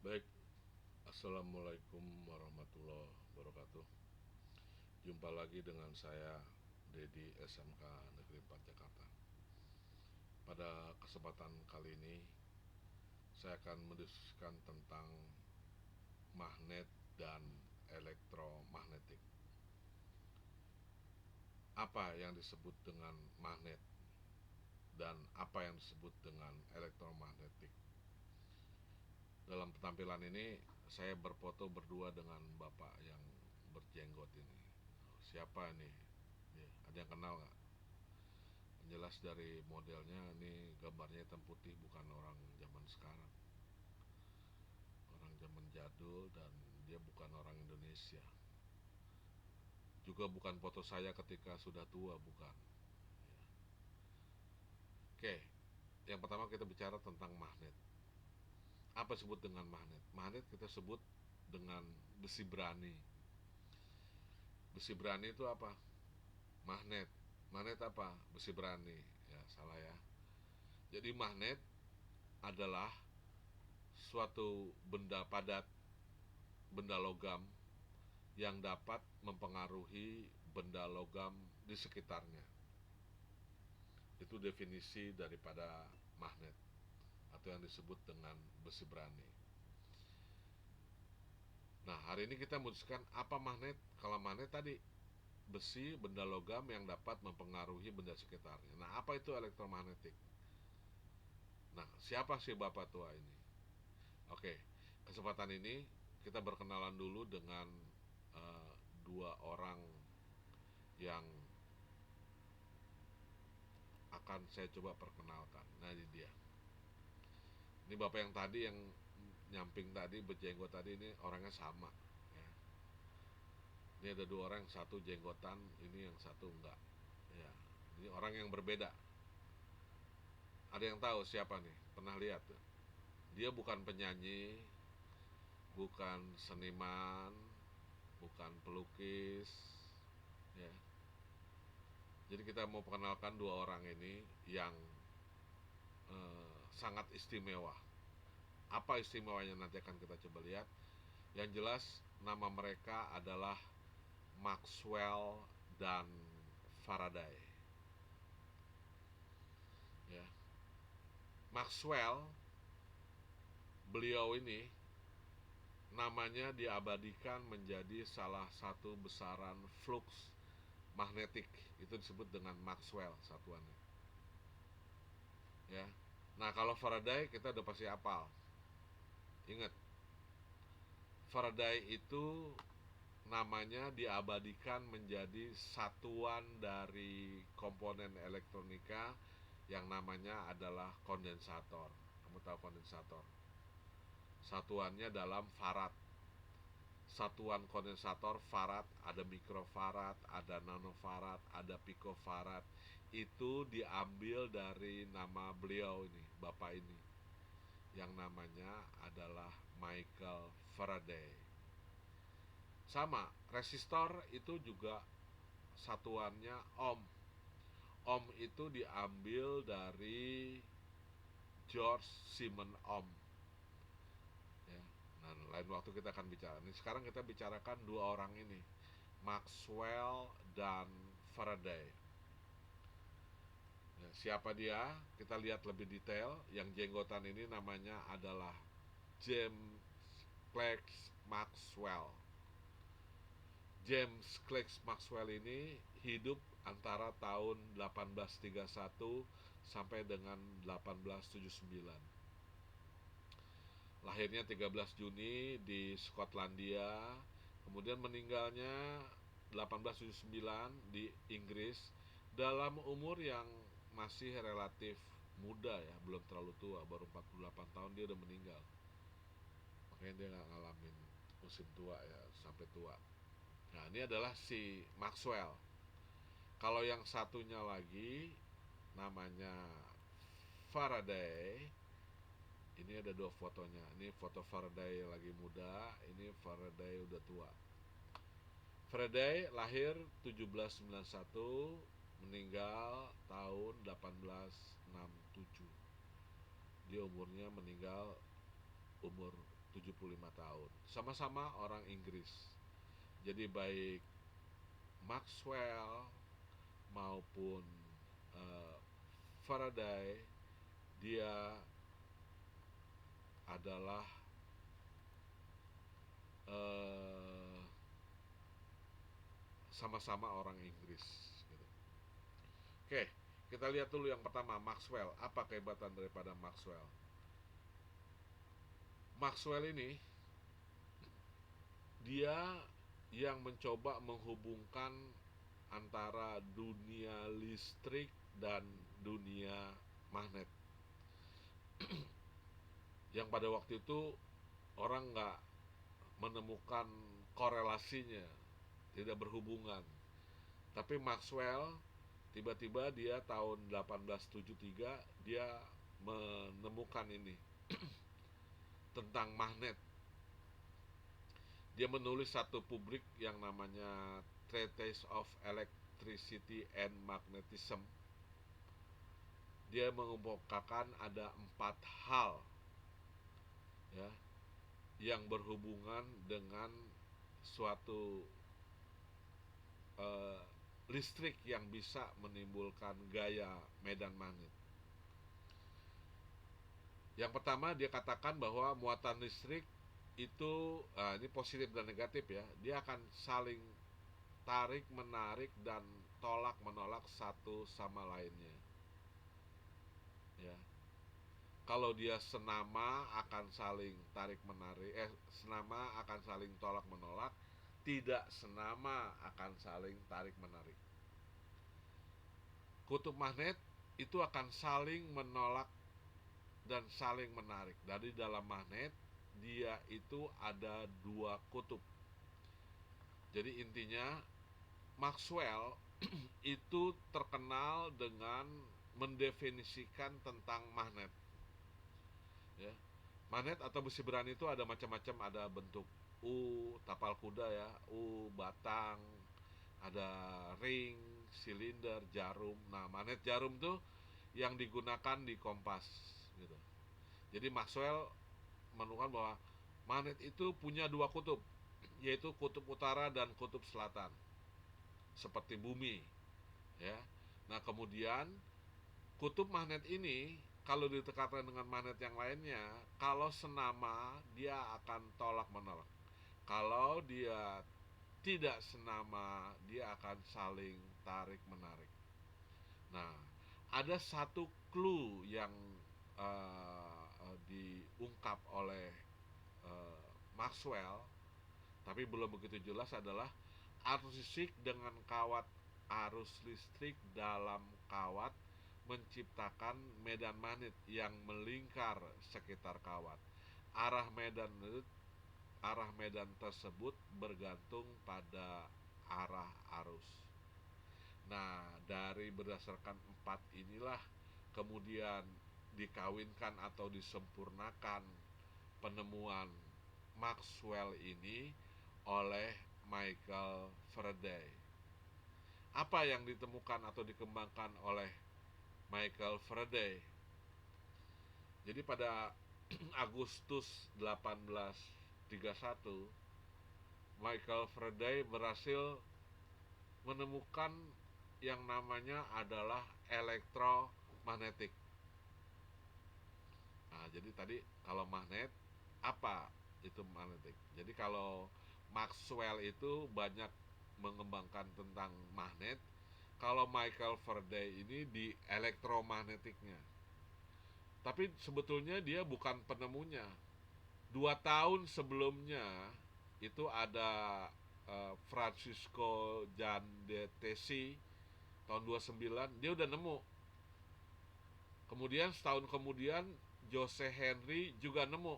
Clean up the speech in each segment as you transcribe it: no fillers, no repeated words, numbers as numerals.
Baik, Assalamualaikum warahmatullahi wabarakatuh. Jumpa lagi dengan saya, Dedi SMK Negeri 4 Jakarta. Pada kesempatan kali ini, saya akan mendiskusikan tentang magnet dan elektromagnetik. Apa yang disebut dengan magnet dan apa yang disebut dengan elektromagnetik? Dalam pentampilan ini, saya berfoto berdua dengan bapak yang berjenggot ini. Siapa ini? Ya, ada yang kenal nggak? Jelas dari modelnya ini gambarnya hitam putih, bukan orang zaman sekarang, orang zaman jadul, dan dia bukan orang Indonesia, juga bukan foto saya ketika sudah tua, bukan ya. Oke, yang pertama kita bicara tentang magnet. Apa disebut dengan magnet? Magnet kita sebut dengan besi berani. Besi berani itu apa? Magnet. Magnet apa? Besi berani. Ya, salah ya. Jadi magnet adalah suatu benda padat, benda logam yang dapat mempengaruhi benda logam di sekitarnya. Itu definisi daripada magnet atau yang disebut dengan besi berani. Nah, hari ini kita memutuskan apa magnet. Kalau magnet tadi besi, benda logam yang dapat mempengaruhi benda sekitarnya. Nah, apa itu elektromagnetik? Nah, siapa sih bapak tua ini? Oke, kesempatan ini kita berkenalan dulu dengan uh, dua orang yang akan saya coba perkenalkan. Nah, ini dia. Ini bapak yang tadi, yang nyamping tadi, berjenggot tadi, ini orangnya sama ya. Ini ada dua orang, yang satu jenggotan, ini yang satu enggak ya. Ini orang yang berbeda. Ada yang tahu siapa nih? Pernah lihat tuh? Dia bukan penyanyi, bukan seniman, bukan pelukis ya. Jadi kita mau perkenalkan dua orang ini yang sangat istimewa. Apa istimewanya nanti akan kita coba lihat. Yang jelas nama mereka adalah Maxwell dan Faraday. Ya. Maxwell, beliau ini namanya diabadikan menjadi salah satu besaran flux magnetik. Itu disebut dengan Maxwell satuannya. Ya. Nah, kalau Faraday kita udah pasti hafal. Ingat, Faraday itu namanya diabadikan menjadi satuan dari komponen elektronika yang namanya adalah kondensator. Kamu tahu kondensator? Satuannya dalam farad. Satuan kondensator farad, ada mikrofarad, ada nanofarad, ada picofarad. Itu diambil dari nama beliau ini, bapak ini, yang namanya adalah Michael Faraday. Sama, resistor itu juga satuannya ohm. Ohm itu diambil dari George Siemens Ohm ya. Nah, lain waktu kita akan bicara. Ini sekarang kita bicarakan dua orang ini, Maxwell dan Faraday ya. Siapa dia? Kita lihat lebih detail. Yang jenggotan ini namanya adalah James Clerk Maxwell. James Clerk Maxwell ini hidup antara tahun 1831 sampai dengan 1879. Lahirnya 13 Juni di Skotlandia, kemudian meninggalnya 1879 di Inggris dalam umur yang masih relatif muda ya, belum terlalu tua, baru 48 tahun dia udah meninggal. Makanya dia nggak ngalamin musim tua ya, sampai tua. Nah, ini adalah si Maxwell. Kalau yang satunya lagi namanya Faraday. Ini ada dua fotonya. Ini foto Faraday lagi muda, ini Faraday udah tua. Faraday lahir 1791, meninggal tahun 1867. Dia umurnya meninggal umur 75 tahun. Sama-sama orang Inggris. Jadi baik Maxwell maupun uh, Faraday, dia adalah uh, sama-sama orang Inggris gitu. Oke, kita lihat dulu yang pertama, Maxwell. Apa kehebatan daripada Maxwell? Maxwell ini dia yang mencoba menghubungkan antara dunia listrik dan dunia magnet. Yang pada waktu itu orang nggak menemukan korelasinya, tidak berhubungan. Tapi Maxwell tiba-tiba dia tahun 1873 dia menemukan ini tentang magnet. Dia menulis satu publik yang namanya Treatise of Electricity and Magnetism. Dia mengemukakan ada 4 hal ya yang berhubungan dengan suatu listrik yang bisa menimbulkan gaya medan magnet. Yang pertama dia katakan bahwa muatan listrik itu ini positif dan negatif ya, dia akan saling tarik menarik dan tolak menolak satu sama lainnya ya. Kalau dia senama akan saling tarik menarik, senama akan saling tolak menolak, tidak senama akan saling tarik menarik. Kutub magnet itu akan saling menolak dan saling menarik. Dari dalam magnet dia itu ada 2 kutub. Jadi intinya Maxwell itu terkenal dengan mendefinisikan tentang magnet ya. Magnet atau besi berani itu ada macam-macam, ada bentuk U, tapal kuda ya, U, batang, ada ring, silinder, jarum. Nah, magnet jarum tuh yang digunakan di kompas gitu. Jadi Maxwell menemukan bahwa magnet itu punya 2 kutub, yaitu kutub utara dan kutub selatan, seperti bumi ya. Nah, kemudian kutub magnet ini kalau ditekatkan dengan magnet yang lainnya, kalau senama dia akan tolak menolak. Kalau dia tidak senama, dia akan saling tarik menarik. Nah, ada satu clue yang diungkap oleh Maxwell, tapi belum begitu jelas, adalah arus listrik dengan kawat arus listrik dalam kawat menciptakan medan magnet yang melingkar sekitar kawat. Arah medan tersebut bergantung pada arah arus. Nah, dari berdasarkan 4 inilah kemudian dikawinkan atau disempurnakan penemuan Maxwell ini oleh Michael Faraday. Apa yang ditemukan atau dikembangkan oleh Michael Faraday? Jadi pada Agustus 1831 Michael Faraday berhasil menemukan yang namanya adalah elektromagnetik. Nah, jadi tadi kalau magnet, apa itu magnetik? Jadi kalau Maxwell itu banyak mengembangkan tentang magnet, kalau Michael Faraday ini di elektromagnetiknya. Tapi sebetulnya dia bukan penemunya. 2 tahun sebelumnya itu ada Francisco Giandettesi tahun 29, dia udah nemu. Kemudian setahun kemudian Jose Henry juga nemu.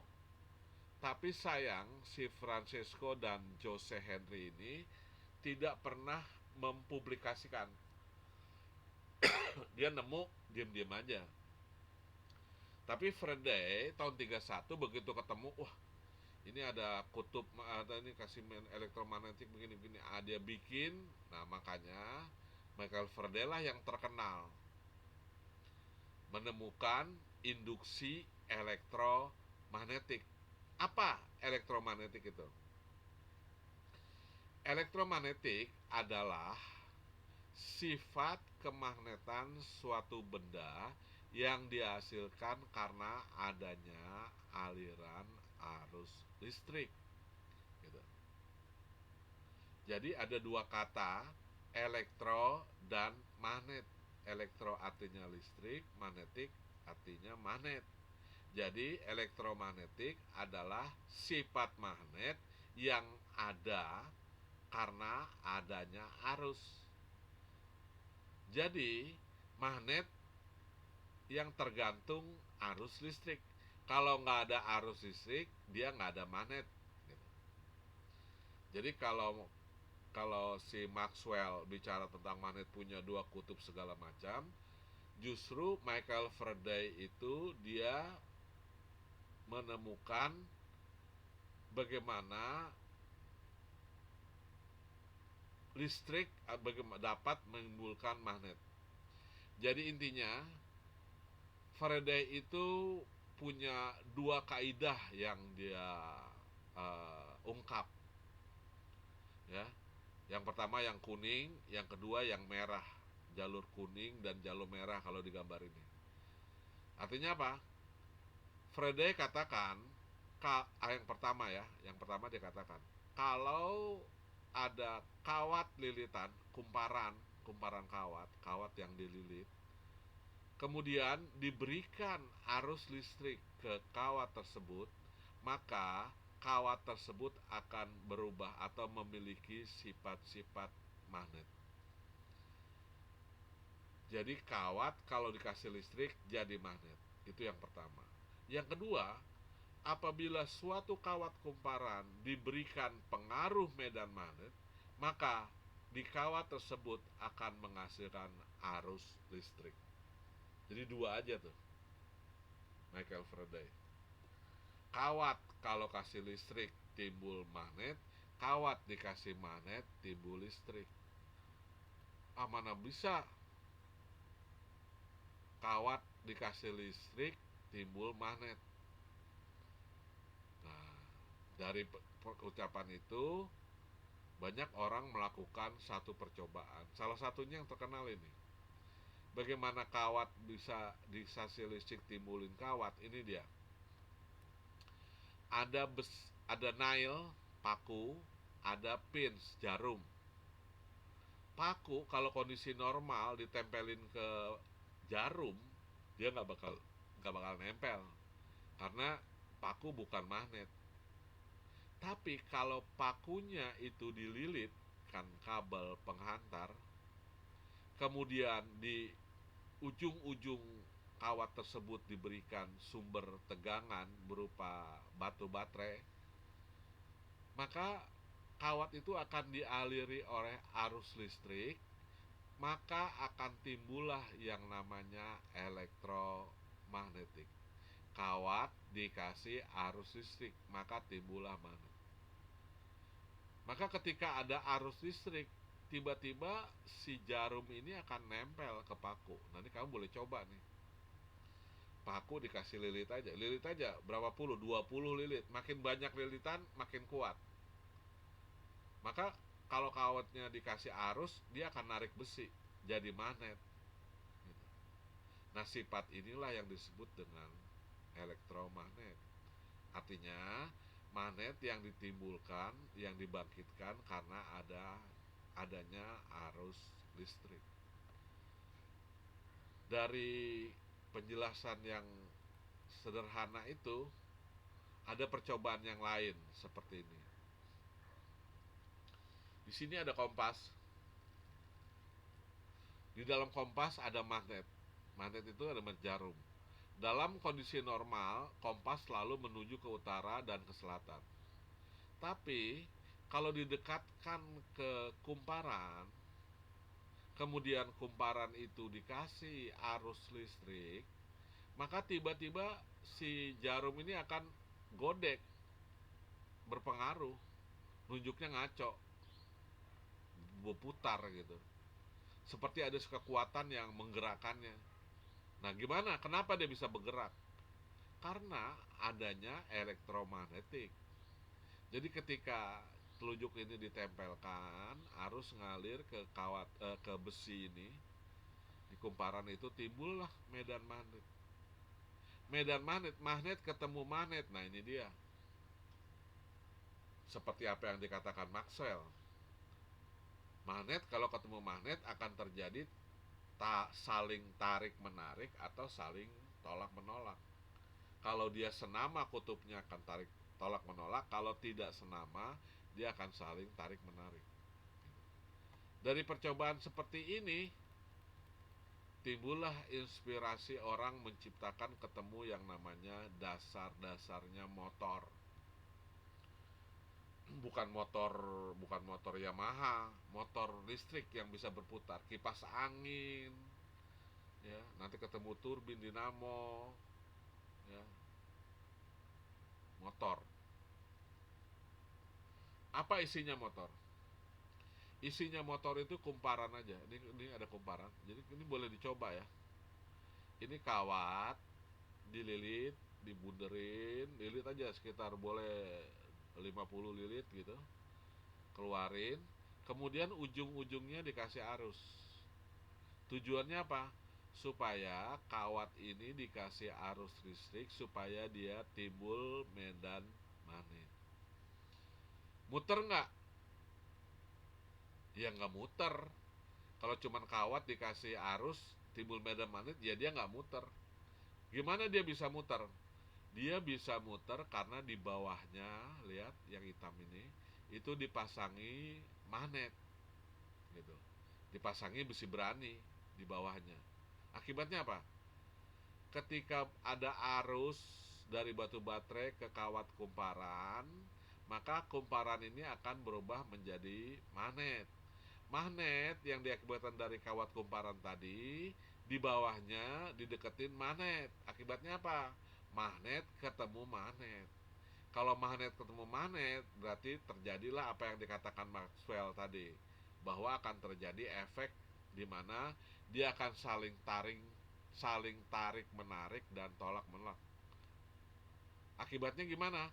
Tapi sayang si Francisco dan Jose Henry ini tidak pernah mempublikasikan. Dia nemu diam-diam aja. Tapi Faraday tahun 31 begitu ketemu, wah ini ada kutub, ada ini kasih elektromagnetik begini-begini, dia bikin. Nah, makanya Michael Faraday lah yang terkenal menemukan induksi elektromagnetik. Apa elektromagnetik itu? Elektromagnetik adalah sifat kemagnetan suatu benda yang dihasilkan karena adanya aliran arus listrik gitu. Jadi ada dua kata, elektro dan magnet. Elektro artinya listrik, magnetik artinya magnet. Jadi elektromagnetik adalah sifat magnet yang ada karena adanya arus. Jadi magnet yang tergantung arus listrik. Kalau nggak ada arus listrik, dia nggak ada magnet. Gitu. Jadi kalau kalau si Maxwell bicara tentang magnet punya dua kutub segala macam, justru Michael Faraday itu dia menemukan bagaimana listrik dapat menimbulkan magnet. Jadi intinya Faraday itu punya dua kaidah yang dia ungkap, ya. Yang pertama yang kuning, yang kedua yang merah. Jalur kuning dan jalur merah kalau di gambar ini. Artinya apa? Faraday katakan, yang pertama ya, yang pertama dia katakan, kalau ada kawat lilitan, kumparan kawat yang dililit, kemudian diberikan arus listrik ke kawat tersebut, maka kawat tersebut akan berubah atau memiliki sifat-sifat magnet. Jadi kawat kalau dikasih listrik jadi magnet. Itu yang pertama. Yang kedua, apabila suatu kawat kumparan diberikan pengaruh medan magnet, maka di kawat tersebut akan menghasilkan arus listrik. Jadi dua aja tuh Michael Faraday. Kawat kalau kasih listrik timbul magnet, kawat dikasih magnet timbul listrik. Mana bisa kawat dikasih listrik timbul magnet. Nah, dari ucapan itu banyak orang melakukan satu percobaan. Salah satunya yang terkenal ini. Bagaimana kawat bisa dikasih listrik timbulin kawat? Ini dia. Ada nail, paku, ada pins, jarum. Paku kalau kondisi normal ditempelin ke jarum, dia nggak bakal nempel karena paku bukan magnet. Tapi kalau pakunya itu dililit kan kabel penghantar, kemudian di ujung-ujung kawat tersebut diberikan sumber tegangan berupa batu baterai, maka kawat itu akan dialiri oleh arus listrik, maka akan timbullah yang namanya elektromagnetik. Kawat dikasih arus listrik, maka timbullah magnet. Maka ketika ada arus listrik, tiba-tiba si jarum ini akan nempel ke paku. Nanti kamu boleh coba nih. Paku dikasih lilit aja berapa puluh, 20 lilit. Makin banyak lilitan, makin kuat. Maka kalau kawatnya dikasih arus, dia akan narik besi, jadi magnet. Nah, sifat inilah yang disebut dengan elektromagnet. Artinya, magnet yang ditimbulkan, yang dibangkitkan karena adanya arus listrik. Dari penjelasan yang sederhana itu, ada percobaan yang lain seperti ini. Di sini ada kompas. Di dalam kompas ada magnet. Magnet itu ada jarum. Dalam kondisi normal, kompas selalu menuju ke utara dan ke selatan. Tapi kalau didekatkan ke kumparan, kemudian kumparan itu dikasih arus listrik, maka tiba-tiba si jarum ini akan godek, berpengaruh, nunjuknya ngaco, berputar gitu. Seperti ada kekuatan yang menggerakkannya. Nah, gimana? Kenapa dia bisa bergerak? Karena adanya elektromagnetik. Jadi ketika telunjuk ini ditempelkan, arus ngalir ke besi ini, di kumparan itu timbullah medan magnet. Medan magnet, magnet ketemu magnet. Nah, ini dia. Seperti apa yang dikatakan Maxwell. Magnet kalau ketemu magnet akan terjadi saling tarik menarik atau saling tolak menolak. Kalau dia senama kutubnya akan tarik tolak menolak, kalau tidak senama dia akan saling tarik menarik. Dari percobaan seperti ini timbullah inspirasi orang menciptakan ketemu yang namanya dasar-dasarnya motor. Bukan motor Yamaha, motor listrik yang bisa berputar, kipas angin, ya, nanti ketemu turbin dinamo, ya, motor. Apa isinya motor? Isinya motor itu kumparan aja. Ini ada kumparan. Jadi ini boleh dicoba ya. Ini kawat dililit, dibunderin, lilit aja sekitar boleh 50 lilit gitu. Keluarin, kemudian ujung-ujungnya dikasih arus. Tujuannya apa? Supaya kawat ini dikasih arus listrik supaya dia timbul medan magnet. Muter nggak? Ya nggak muter. Kalau cuman kawat dikasih arus timbul medan magnet, ya dia nggak muter. Gimana dia bisa muter? Dia bisa muter karena di bawahnya, lihat yang hitam ini, itu dipasangi magnet, gitu. Dipasangi besi berani di bawahnya. Akibatnya apa? Ketika ada arus dari batu baterai ke kawat kumparan, maka kumparan ini akan berubah menjadi magnet. Magnet yang diakibatkan dari kawat kumparan tadi, di bawahnya dideketin magnet. Akibatnya apa? Magnet ketemu magnet. Kalau magnet ketemu magnet, berarti terjadilah apa yang dikatakan Maxwell tadi, bahwa akan terjadi efek di mana dia akan saling tarik menarik dan tolak menolak. Akibatnya gimana?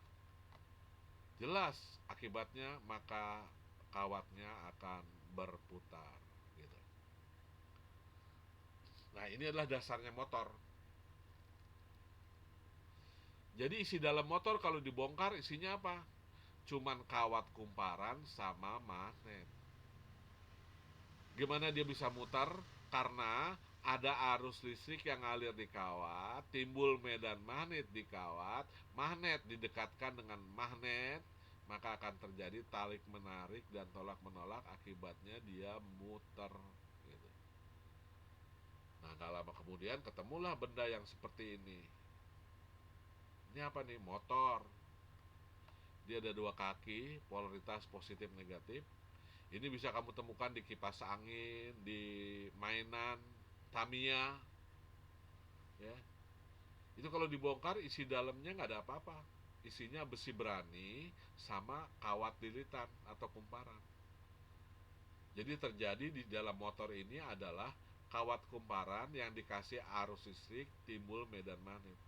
Jelas akibatnya, maka kawatnya akan berputar gitu. Nah, ini adalah dasarnya motor. Jadi isi dalam motor kalau dibongkar isinya apa? Cuman kawat kumparan sama magnet. Gimana dia bisa muter? Karena ada arus listrik yang ngalir di kawat, timbul medan magnet di kawat, magnet didekatkan dengan magnet, maka akan terjadi tarik menarik dan tolak menolak, akibatnya dia muter gitu. Nah, gak lama kemudian ketemulah benda yang seperti ini. Ini apa nih? Motor. Dia ada dua kaki, polaritas positif negatif. Ini bisa kamu temukan di kipas angin, di mainan Tamiya, ya. Itu kalau dibongkar isi dalamnya nggak ada apa-apa. Isinya besi berani sama kawat lilitan atau kumparan. Jadi terjadi di dalam motor ini adalah kawat kumparan yang dikasih arus listrik, timbul medan magnet.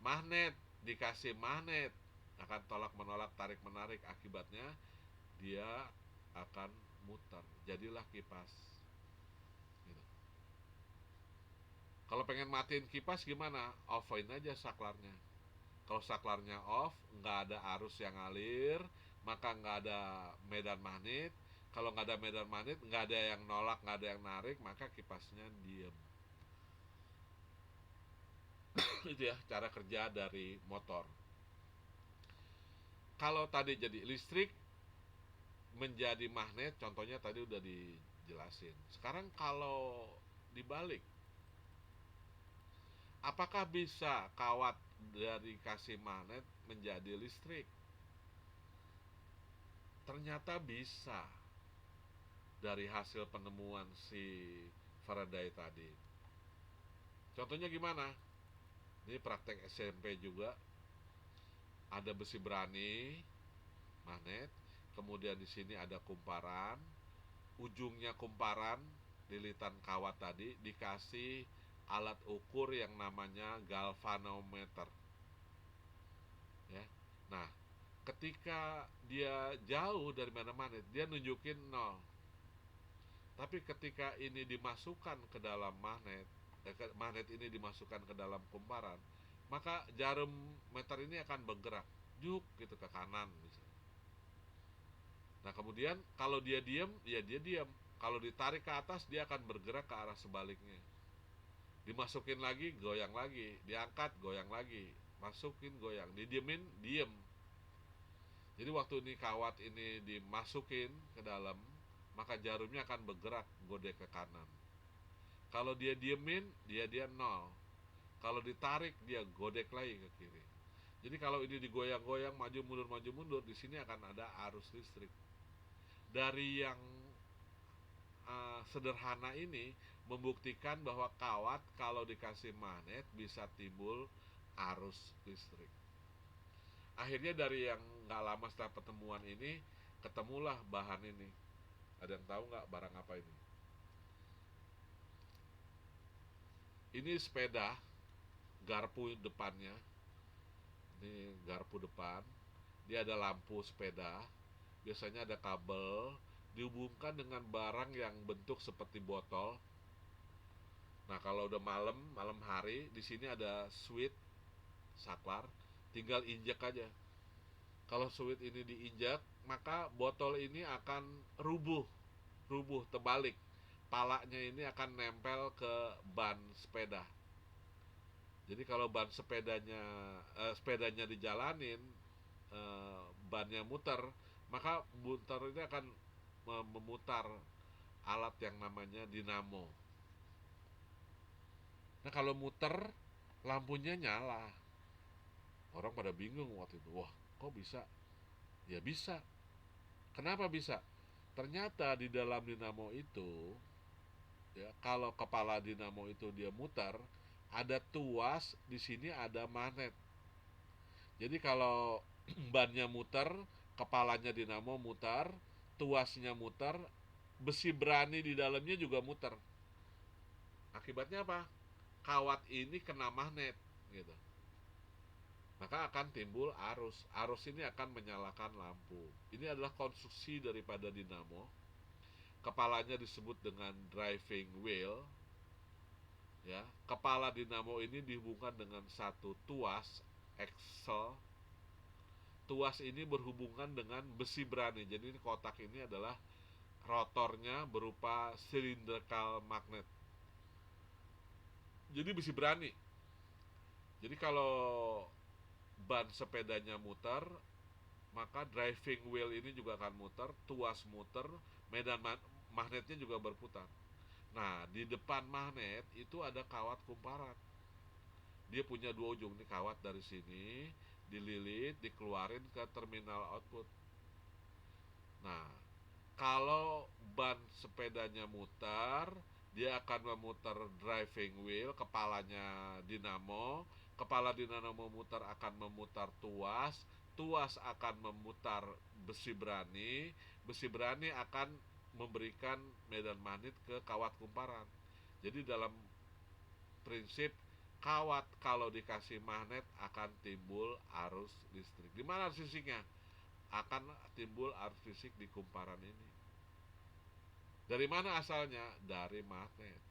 Magnet dikasih magnet akan tolak menolak, tarik menarik, akibatnya dia akan muter. Jadilah kipas gitu. Kalau pengen matiin kipas gimana? Offin aja saklarnya. Kalau saklarnya off, nggak ada arus yang ngalir, maka nggak ada medan magnet. Kalau nggak ada medan magnet, nggak ada yang nolak, nggak ada yang narik, maka kipasnya diem. Itu ya cara kerja dari motor. Kalau tadi jadi listrik menjadi magnet, contohnya tadi udah dijelasin. Sekarang kalau dibalik, apakah bisa kawat dari kasih magnet menjadi listrik? Ternyata bisa, dari hasil penemuan si Faraday tadi. Contohnya gimana? Ini praktek SMP juga. Ada besi berani, magnet, kemudian di sini ada kumparan, ujungnya kumparan, lilitan kawat tadi dikasih alat ukur yang namanya galvanometer. ya. Nah, ketika dia jauh dari mana magnet, dia nunjukin nol. Tapi ketika ini dimasukkan ke dalam magnet, magnet ini dimasukkan ke dalam kumparan, maka jarum meter ini akan bergerak, juk gitu ke kanan misalnya. Nah kemudian kalau dia diam, ya dia diam. Kalau ditarik ke atas, dia akan bergerak ke arah sebaliknya. Dimasukin lagi, goyang lagi. Diangkat, goyang lagi. Masukin, goyang. Didiemin, diem. Jadi waktu ini kawat ini dimasukin ke dalam, maka jarumnya akan bergerak godek ke kanan. Kalau dia diemin, dia nol. Kalau ditarik, dia godek lagi ke kiri. Jadi kalau ini digoyang-goyang, maju mundur, di sini akan ada arus listrik. Dari yang sederhana ini membuktikan bahwa kawat kalau dikasih magnet bisa timbul arus listrik. Akhirnya dari yang nggak lama setelah pertemuan ini ketemulah bahan ini. Ada yang tahu nggak barang apa ini? Ini sepeda, garpu depannya. Ini garpu depan. Dia ada lampu sepeda. Biasanya ada kabel dihubungkan dengan barang yang bentuk seperti botol. Nah, kalau udah malam hari, di sini ada switch saklar, tinggal injek aja. Kalau switch ini diinjak, maka botol ini akan rubuh terbalik. Palanya ini akan nempel ke ban sepeda. Jadi kalau ban sepedanya dijalanin, bannya muter, maka muter ini akan memutar alat yang namanya dinamo. Nah kalau muter, lampunya nyala. Orang pada bingung waktu itu. Wah, kok bisa? Ya bisa. Kenapa bisa? Ternyata di dalam dinamo itu, ya, kalau kepala dinamo itu dia muter, ada tuas, di sini ada magnet. Jadi kalau bannya muter, kepalanya dinamo muter, tuasnya muter, besi berani di dalamnya juga muter. Akibatnya apa? Kawat ini kena magnet, gitu. Maka akan timbul arus. Arus ini akan menyalakan lampu. Ini adalah konstruksi daripada dinamo. Kepalanya disebut dengan driving wheel. Ya, kepala dinamo ini dihubungkan dengan satu tuas axle. Tuas ini berhubungan dengan besi berani. Jadi ini kotak ini adalah rotornya berupa cylindrical magnet. Jadi besi berani. Jadi kalau ban sepedanya muter, maka driving wheel ini juga akan muter, tuas muter, medan magnetnya juga berputar. Nah, di depan magnet itu ada kawat kumparan. Dia punya dua ujung, nih kawat dari sini dililit, dikeluarin ke terminal output. Nah, kalau ban sepedanya muter, dia akan memutar driving wheel, kepalanya dinamo, kepala dinamo muter akan memutar tuas, tuas akan memutar besi berani akan memberikan medan magnet ke kawat kumparan. Jadi dalam prinsip kawat kalau dikasih magnet akan timbul arus listrik. Di mana arus listriknya? Akan timbul arus listrik di kumparan ini. Dari mana asalnya? Dari magnet.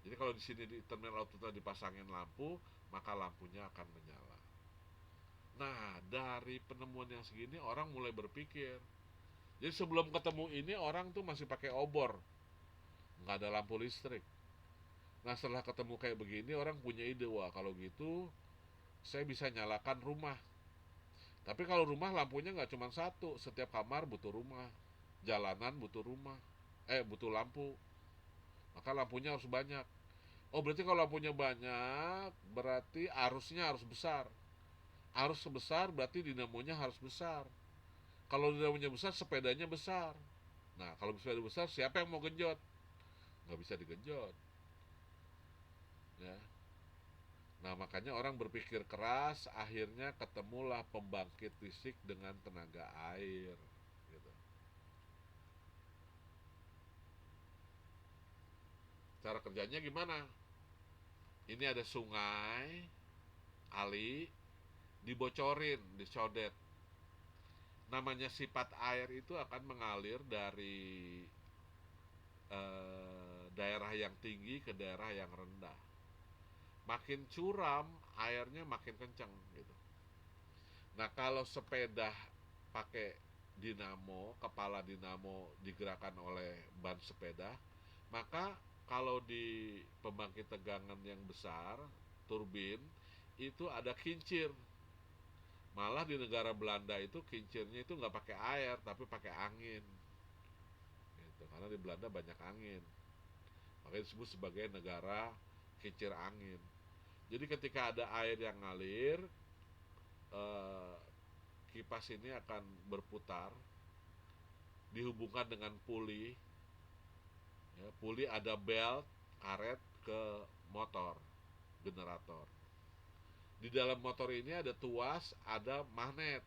Jadi kalau di sini di terminal output dipasangin lampu, maka lampunya akan menyala. Nah, dari penemuan yang segini orang mulai berpikir. Jadi sebelum ketemu ini orang tuh masih pakai obor, nggak ada lampu listrik. Nah setelah ketemu kayak begini orang punya ide, wah kalau gitu saya bisa nyalakan rumah. Tapi kalau rumah lampunya nggak cuma satu, setiap kamar butuh rumah, jalanan butuh rumah, butuh lampu. Maka lampunya harus banyak. Oh berarti kalau lampunya banyak, berarti arusnya harus besar. Arus sebesar berarti dinamonya harus besar. Kalau dinamonya besar, sepedanya besar. Nah kalau sepeda besar, siapa yang mau genjot? Nggak bisa digenjot. Ya. Nah makanya orang berpikir keras, akhirnya ketemulah pembangkit listrik dengan tenaga air. Gitu. Cara kerjanya gimana? Ini ada sungai, kali, dibocorin, dicodet. Namanya sifat air itu akan mengalir dari daerah yang tinggi ke daerah yang rendah. Makin curam, airnya makin kencang gitu. Nah, kalau sepeda pakai dinamo, kepala dinamo digerakkan oleh ban sepeda, maka kalau di pembangkit tegangan yang besar, turbin, itu ada kincir. Malah di negara Belanda itu kincirnya itu nggak pakai air, tapi pakai angin. Gitu. Karena di Belanda banyak angin. Makanya disebut sebagai negara kincir angin. Jadi ketika ada air yang ngalir, eh, kipas ini akan berputar, dihubungkan dengan puli. Ya, puli ada belt, karet ke motor, generator. Di dalam motor ini ada tuas, ada magnet.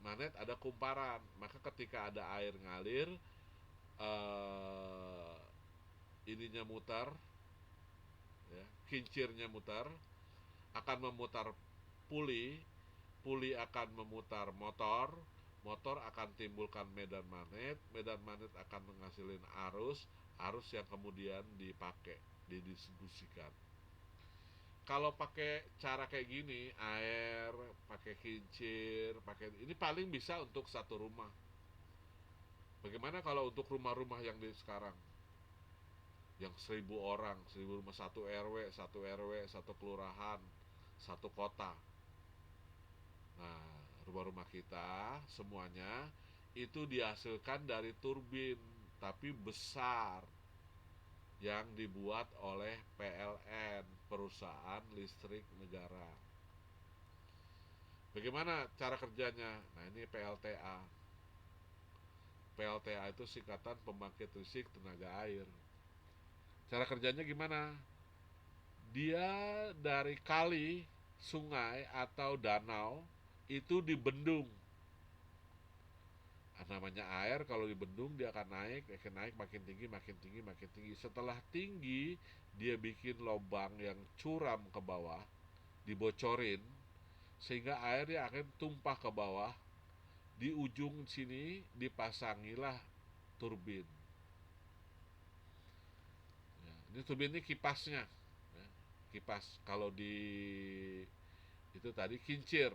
Magnet ada kumparan. Maka ketika ada air ngalir, eh, ininya mutar, ya, kincirnya mutar, akan memutar puli, puli akan memutar motor, motor akan timbulkan medan magnet akan menghasilkan arus, arus yang kemudian dipakai, didistribusikan. Kalau pakai cara kayak gini, air, pakai kincir, pakai ini paling bisa untuk satu rumah. Bagaimana kalau untuk rumah-rumah yang di sekarang, yang 1.000 orang, 1.000 rumah, satu kelurahan, satu kota. Nah, rumah-rumah kita semuanya itu dihasilkan dari turbin, tapi besar, yang dibuat oleh PLN, Perusahaan Listrik Negara. Bagaimana cara kerjanya? Nah, ini PLTA. PLTA itu singkatan pembangkit listrik tenaga air. Cara kerjanya gimana? Dia dari kali, sungai atau danau itu dibendung. Namanya air, kalau dibendung dia akan naik makin tinggi, makin tinggi, makin tinggi. Setelah tinggi, dia bikin lubang yang curam ke bawah, dibocorin, sehingga airnya akan tumpah ke bawah. Di ujung sini dipasangilah turbin. Ya, ini turbin ini kipasnya. Ya, kipas. Kalau di itu tadi kincir.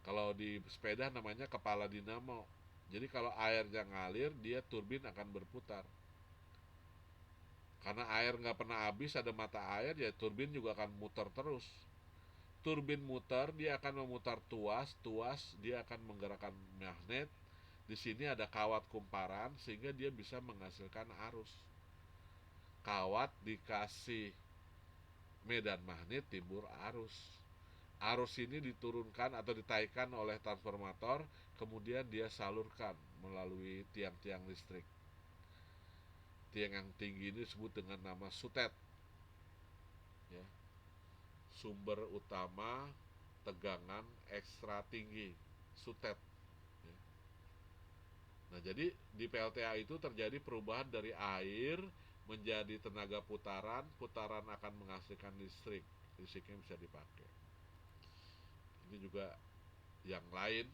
Kalau di sepeda namanya kepala dinamo. Jadi kalau air yang ngalir, dia turbin akan berputar. Karena air nggak pernah habis, ada mata air, ya turbin juga akan muter terus. Turbin muter, dia akan memutar tuas, tuas dia akan menggerakkan magnet. Di sini ada kawat kumparan sehingga dia bisa menghasilkan arus. Kawat dikasih medan magnet, timbul arus. Arus ini diturunkan atau ditaikkan oleh transformator, kemudian dia salurkan melalui tiang-tiang listrik. Tiang yang tinggi ini disebut dengan nama sutet. Ya, sumber utama tegangan ekstra tinggi, sutet. Ya. Nah, jadi di PLTA itu terjadi perubahan dari air menjadi tenaga putaran, putaran akan menghasilkan listrik, listriknya bisa dipakai. Ini juga yang lain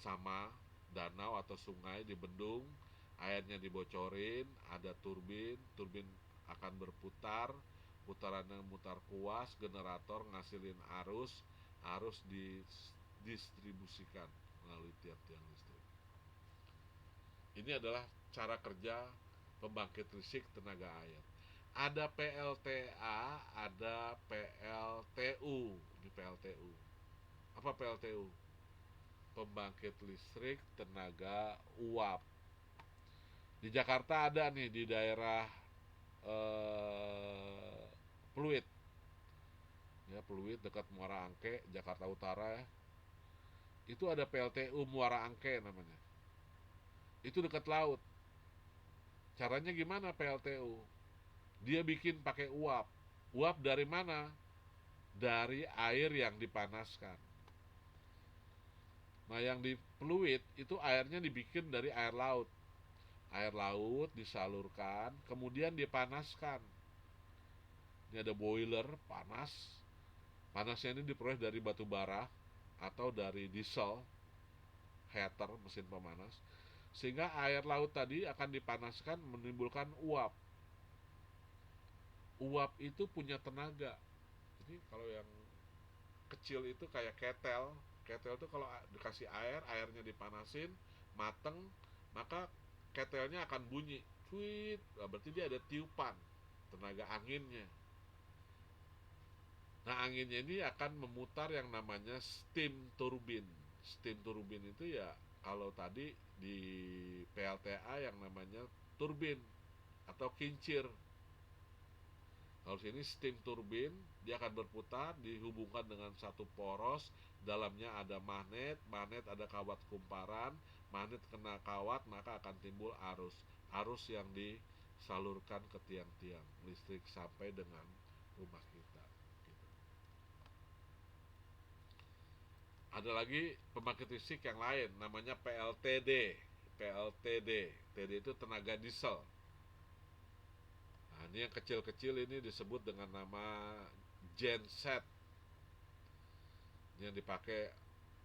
sama, danau atau sungai dibendung, airnya dibocorin, ada turbin, turbin akan berputar, putarannya mutar kuas, generator ngasilin arus, arus didistribusikan melalui tiang-tiang listrik. Ini adalah cara kerja pembangkit listrik tenaga air. Ada PLTA, ada PLTU. Ini PLTU. Apa PLTU? Pembangkit listrik tenaga uap. Di Jakarta ada nih, di daerah Pluit. Ya, Pluit dekat Muara Angke, Jakarta Utara ya. Itu ada PLTU Muara Angke namanya. Itu dekat laut. Caranya gimana PLTU? Dia bikin pakai uap. Uap dari mana? Dari air yang dipanaskan. Nah, yang di Pluit itu airnya dibikin dari air laut. Air laut disalurkan, kemudian dipanaskan. Ini ada boiler panas. Panasnya ini diperoleh dari batu bara. atau dari diesel heater, mesin pemanas, sehingga air laut tadi akan dipanaskan menimbulkan uap. Uap itu punya tenaga. Jadi kalau yang kecil itu kayak ketel. Ketel itu kalau dikasih air, airnya dipanasin, mateng, maka ketelnya akan bunyi. Tweet, berarti dia ada tiupan, tenaga anginnya. Nah, anginnya ini akan memutar yang namanya steam turbine. Steam turbine itu ya kalau tadi di PLTA yang namanya turbin atau kincir. Kalau sini steam turbine, dia akan berputar, dihubungkan dengan satu poros, dalamnya ada magnet, magnet ada kawat kumparan, magnet kena kawat maka akan timbul arus. Arus yang disalurkan ke tiang-tiang listrik sampai dengan rumah kita. Gitu. Ada lagi pembangkit listrik yang lain, namanya PLTD. PLTD, TD itu tenaga diesel. Nah, ini yang kecil-kecil ini disebut dengan nama genset. Ini yang dipakai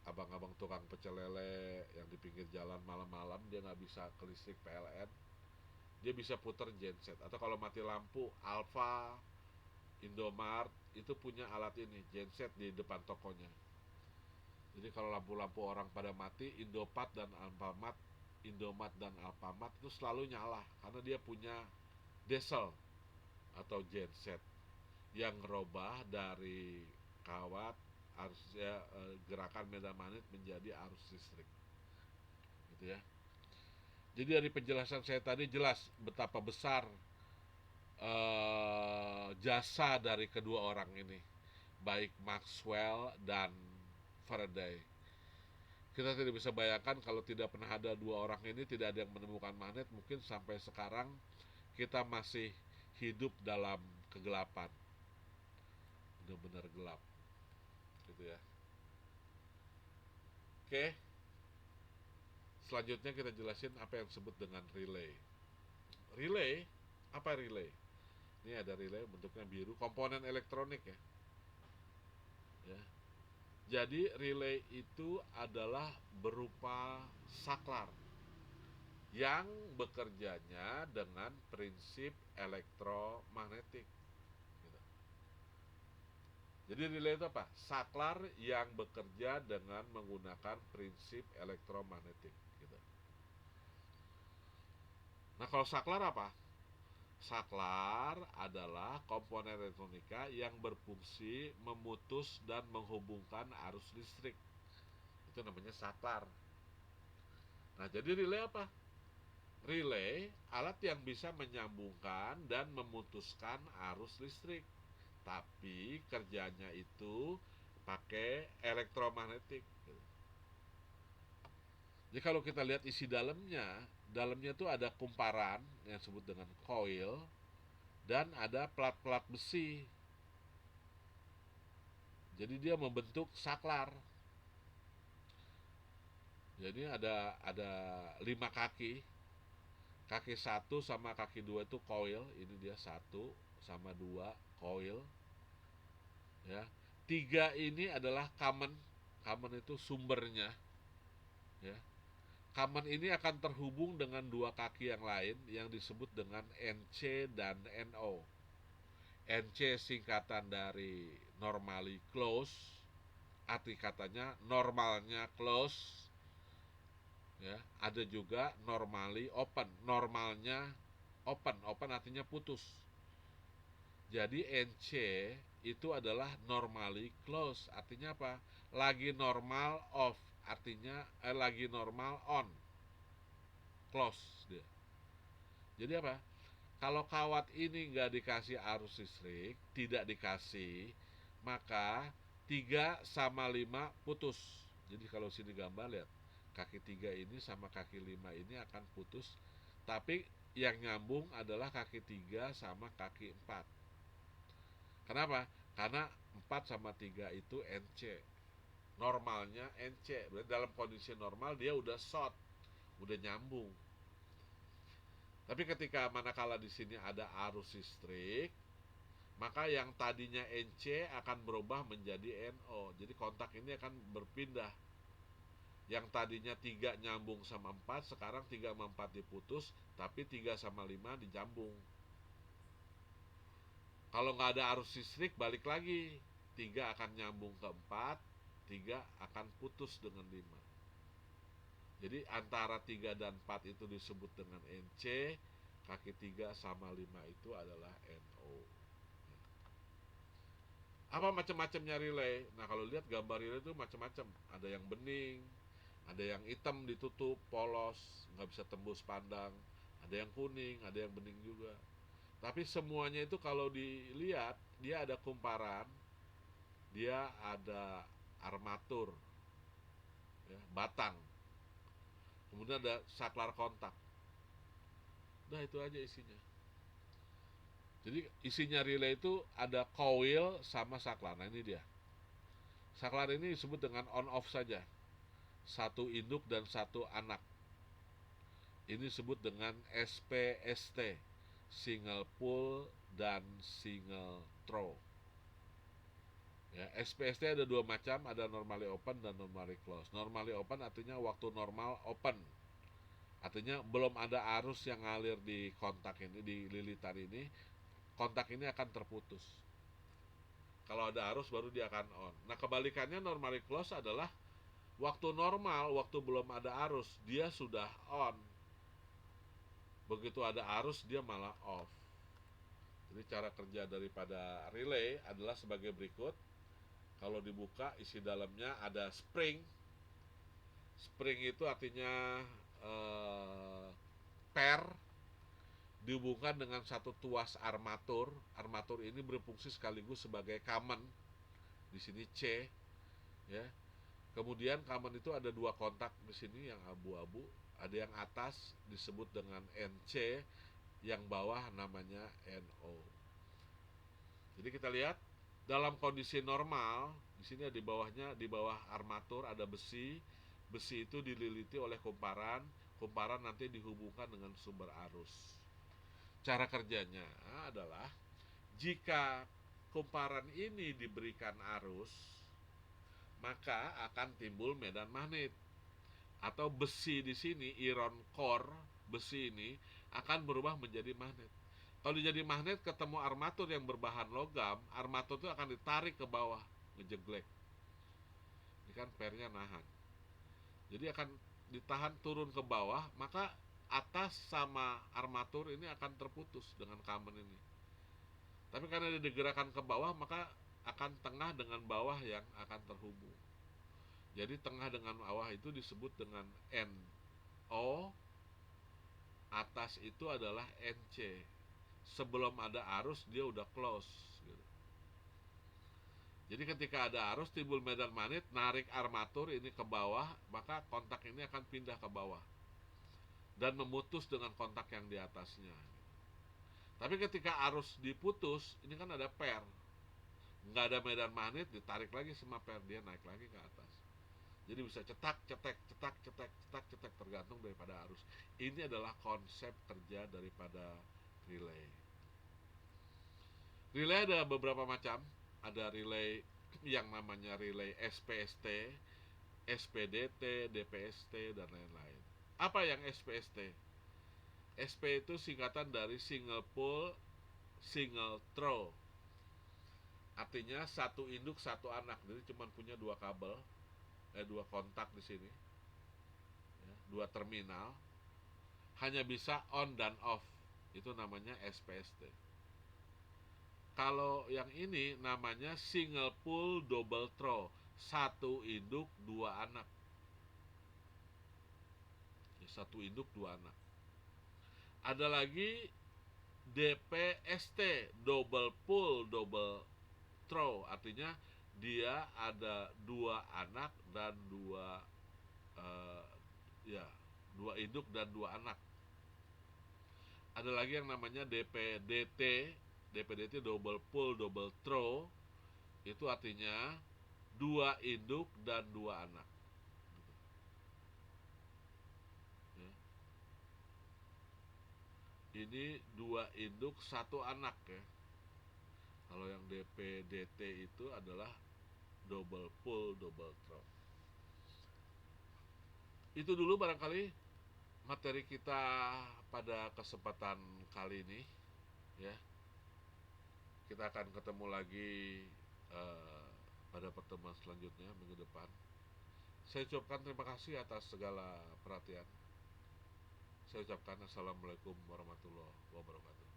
abang-abang tukang pecel lele yang di pinggir jalan malam-malam, dia nggak bisa ke listrik PLN, dia bisa putar genset. Atau kalau mati lampu, Alfa, Indomart itu punya alat ini, genset di depan tokonya. Jadi kalau lampu-lampu orang pada mati, Indomat dan Alfamart itu selalu nyala karena dia punya diesel atau genset yang ngerubah dari kawat arusnya, gerakan medan magnet menjadi arus listrik, gitu ya. Jadi dari penjelasan saya tadi jelas betapa besar jasa dari kedua orang ini, baik Maxwell dan Faraday. Kita tidak bisa bayangkan kalau tidak pernah ada dua orang ini, tidak ada yang menemukan magnet, mungkin sampai sekarang kita masih hidup dalam kegelapan, benar-benar gelap, gitu ya. Oke, selanjutnya kita jelasin apa yang disebut dengan relay. Relay, apa relay? Ini ada relay bentuknya biru, komponen elektronik ya. Ya. Jadi relay itu adalah berupa saklar yang bekerjanya dengan prinsip elektromagnetik. Gitu. Jadi relay itu apa? Saklar yang bekerja dengan menggunakan prinsip elektromagnetik. Gitu. Nah, kalau saklar apa? Saklar adalah komponen elektronika yang berfungsi memutus dan menghubungkan arus listrik. Itu namanya saklar. Nah, jadi relay apa? Relay alat yang bisa menyambungkan dan memutuskan arus listrik. Tapi kerjanya itu pakai elektromagnetik. Jadi kalau kita lihat isi dalamnya tuh ada kumparan yang disebut dengan coil dan ada plat-plat besi. Jadi dia membentuk saklar. Jadi ada 5 kaki. Kaki 1 sama kaki 2 itu coil. Ini dia 1 sama 2 coil. Ya. 3 ini adalah kamen. Kamen itu sumbernya. Ya. Kamen ini akan terhubung dengan 2 kaki yang lain yang disebut dengan NC dan NO. NC singkatan dari normally close, arti katanya normalnya close, ya. Ada juga normally open, normalnya open, open artinya putus. Jadi NC itu adalah normally close, artinya apa? Lagi normal off, artinya lagi normal on, close dia. Jadi apa? Kalau kawat ini nggak dikasih arus listrik, tidak dikasih, maka 3 sama 5 putus. Jadi kalau sini gambar lihat, kaki 3 ini sama kaki 5 ini akan putus, tapi yang nyambung adalah kaki 3 sama kaki 4. Kenapa? Karena 4 sama 3 itu NC. Normalnya NC. Berarti dalam kondisi normal dia udah short, udah nyambung. Tapi ketika manakala di sini ada arus listrik, maka yang tadinya NC akan berubah menjadi NO. Jadi kontak ini akan berpindah. Yang tadinya 3 nyambung sama 4, sekarang 3 sama 4 diputus, tapi 3 sama 5 dijambung. Kalau nggak ada arus listrik, balik lagi. 3 akan nyambung ke 4, 3 akan putus dengan 5. Jadi antara 3 dan 4 itu disebut dengan NC, kaki 3 sama 5 itu adalah NO. Apa macam-macamnya relay? Nah, kalau lihat gambar relay itu macam-macam. Ada yang bening, ada yang hitam ditutup, polos, nggak bisa tembus pandang. Ada yang kuning, ada yang bening juga. Tapi semuanya itu kalau dilihat, dia ada kumparan, dia ada armatur, ya, batang, kemudian ada saklar kontak. Nah, itu aja isinya. Jadi isinya relay itu ada coil sama saklar. Nah, ini dia. Saklar ini disebut dengan on off saja. Satu induk dan satu anak. Ini disebut dengan SPST, single pull dan single throw. Ya, SPST ada dua macam, ada normally open dan normally close. Normally open artinya waktu normal open. Artinya belum ada arus yang ngalir di kontak ini, di lilitan ini, kontak ini akan terputus. Kalau ada arus baru dia akan on. Nah, kebalikannya normally close adalah waktu normal, waktu belum ada arus, dia sudah on. Begitu ada arus, dia malah off. Jadi cara kerja daripada relay adalah sebagai berikut. Kalau dibuka, isi dalamnya ada spring. Spring itu artinya pair dihubungkan dengan satu tuas armatur. Armatur ini berfungsi sekaligus sebagai kamen. Di sini C, ya. Kemudian kamen itu ada dua kontak di sini yang abu-abu. Ada yang atas disebut dengan NC, yang bawah namanya NO. Jadi kita lihat dalam kondisi normal, di sini di bawahnya, di bawah armatur ada besi. Besi itu dililiti oleh kumparan. Kumparan nanti dihubungkan dengan sumber arus. Cara kerjanya adalah jika kumparan ini diberikan arus, maka akan timbul medan magnet. Atau besi di sini, iron core besi ini akan berubah menjadi magnet. Kalau jadi magnet ketemu armatur yang berbahan logam, armatur itu akan ditarik ke bawah, ngejeglek. Ini kan pairnya nahan. Jadi akan ditahan turun ke bawah, maka atas sama armatur ini akan terputus dengan kamen ini. Tapi karena digerakkan ke bawah, maka akan tengah dengan bawah yang akan terhubung. Jadi tengah dengan bawah itu disebut dengan NO, atas itu adalah NC. Sebelum ada arus dia udah close gitu. Jadi ketika ada arus timbul medan magnet, narik armatur ini ke bawah, maka kontak ini akan pindah ke bawah dan memutus dengan kontak yang di atasnya. Tapi ketika arus diputus, ini kan ada pair, nggak ada medan magnet, ditarik lagi sama pair, dia naik lagi ke atas. Jadi bisa cetak, cetek, cetak, cetek, cetak, cetek, tergantung daripada arus. Ini adalah konsep kerja daripada relay. Relay ada beberapa macam. Ada relay yang namanya relay SPST, SPDT, DPST, dan lain-lain. Apa yang SPST? SP itu singkatan dari single pull, single throw. Artinya satu induk, satu anak. Jadi cuma punya dua kabel, dua kontak di sini, ya, dua terminal, hanya bisa on dan off. Itu namanya SPST. Kalau yang ini namanya single pull double throw, satu induk dua anak, ya, satu induk dua anak. Ada lagi DPST, double pull double throw, artinya dia ada dua anak dan dua ya, dua induk dan dua anak. Ada lagi yang namanya DPDT. DPDT double pull double throw, itu artinya dua induk dan dua anak. Ya. Ini dua induk satu anak, ya. Kalau yang DP/DT itu adalah double pull double throw. Itu dulu barangkali materi kita pada kesempatan kali ini, ya. Kita akan ketemu lagi eh, pada pertemuan selanjutnya minggu depan. Saya ucapkan terima kasih atas segala perhatian. Saya ucapkan assalamualaikum warahmatullahi wabarakatuh.